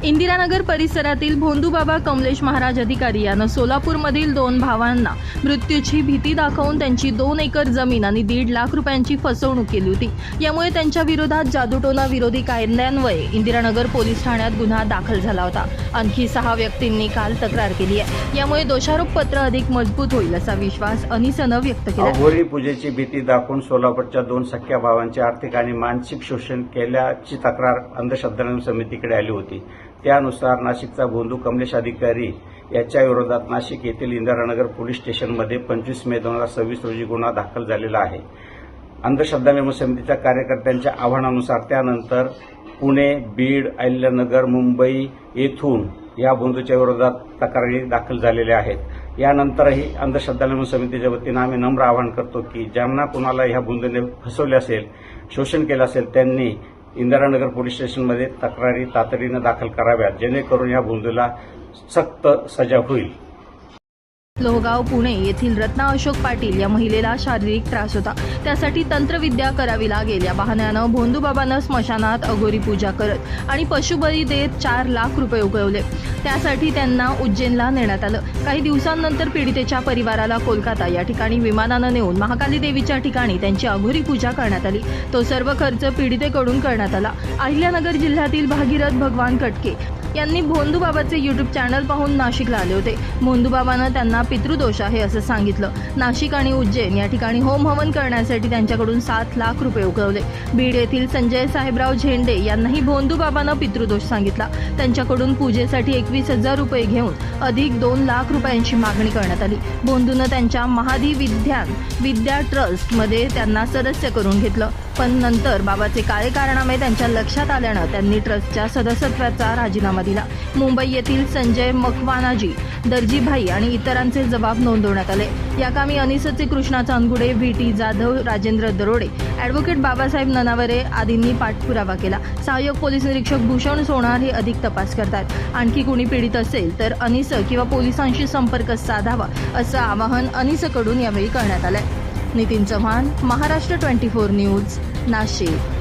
इंदिरानगर परिसरातील भोंदूबाबा कमलेश महाराज अधिकारी यानं सोलापूरमधील 2 भावांना मृत्यूची भीती दाखवून त्यांची 2 एकर जमीन आणि 1.5 लाख रुपयांची फसवणूक केली होती। यामुळे त्यांच्या विरोधात जादूटोना विरोधी कायद्यान्वये इंदिरानगर पोलीस ठाण्यात गुन्हा दाखल झाला होता। आणखी 6 व्यक्तींनी काल तक्रार केली आहे। यामुळे दोषारोपपत्र अधिक मजबूत होईल असा विश्वास अनिसनं व्यक्त केला। अघोरी पूजेची भीती दाखवून सोलापूरच्या 2 सख्या भावांचे आर्थिक आणि मानसिक शोषण केल्याची तक्रार अंधश्रद्धा समितीकडे आली होती। त्यानुसार नाशिकचा भोंदू कमलेश अधिकारी याच्या विरोधात नाशिक येथील इंदिरानगर पोलीस स्टेशनमध्ये 25 मे 2026 रोजी गुन्हा दाखल झालेला आहे। अंधश्रद्धा समितीच्या कार्यकर्त्यांच्या आवाहनानुसार त्यानंतर पुणे, बीड, अहिल्यानगर, मुंबई येथून या भोंदूच्या विरोधात तक्रारी दाखल झालेल्या आहेत। यानंतरही अंधश्रद्धा समितीच्या वतीनं आम्ही नम्र आवाहन करतो की ज्यांना कुणाला ह्या भोंदूने फसवले असेल, शोषण केलं असेल, त्यांनी इंदिरानगर पोलीस स्टेशनमध्ये तक्रारी तातडीनं दाखल कराव्यात, जेणेकरून या भोंदूला सक्त सजा होईल। लोहगाव पुणे येथील रत्ना अशोक पाटील या महिलेला शारीरिक त्रास होता। त्यासाठी तंत्रविद्या करावी लागेल या बहाण्यानं भोंदूबाबांना स्मशानात अघोरी पूजा करत आणि पशुबळी देत 4 लाख रुपये उकळवले। त्यासाठी त्यांना उज्जैनला नेण्यात आलं। काही दिवसांनंतर पीडितेच्या परिवाराला कोलकाता या ठिकाणी विमानानं नेऊन महाकाली देवीच्या ठिकाणी त्यांची अघोरी पूजा करण्यात आली। तो सर्व खर्च पीडितेकडून करण्यात आला। अहिल्यानगर जिल्ह्यातील भागीरथ भगवान कटके यांनी भोंदूबाबाचे यूट्यूब चॅनल पाहून नाशिकला आले होते। भोंदूबाबानं त्यांना पितृदोष आहे असं सांगितलं। नाशिक आणि उज्जैन या ठिकाणी होम हवन करण्यासाठी त्यांच्याकडून 7 लाख रुपये उकळवले। बीड येथील संजय साहेबराव झेंडे यांनाही भोंदूबाबानं पितृदोष सांगितला। त्यांच्याकडून पूजेसाठी 21,000 रुपये घेऊन अधिक 2 लाख रुपयांची मागणी करण्यात आली। भोंदूनं त्यांच्या महादी विद्या ट्रस्टमध्ये त्यांना सदस्य करून घेतलं, पण नंतर बाबाचे काळे कारनामे त्यांच्या लक्षात आल्यानं त्यांनी ट्रस्टच्या सदस्यत्वाचा राजीनामा दिला। मुंबई येथील संजय मखवानाजी, दर्जीभाई आणि इतरांचे जबाब नोंदवण्यात आले। या कामी अनिसचे कृष्णा चांदगुडे, VT जाधव, राजेंद्र दरोडे, ॲडव्होकेट बाबासाहेब ननावरे आदींनी पाठपुरावा केला। सहाय्यक पोलीस निरीक्षक भूषण सोनार हे अधिक तपास करतात। आणखी कोणी पीडित असेल तर अनिस किंवा पोलिसांशी संपर्क साधावा असं आवाहन अनिसकडून यावेळी करण्यात आलंय। नितीन चव्हाण, महाराष्ट्र 24 न्यूज, नाशिक।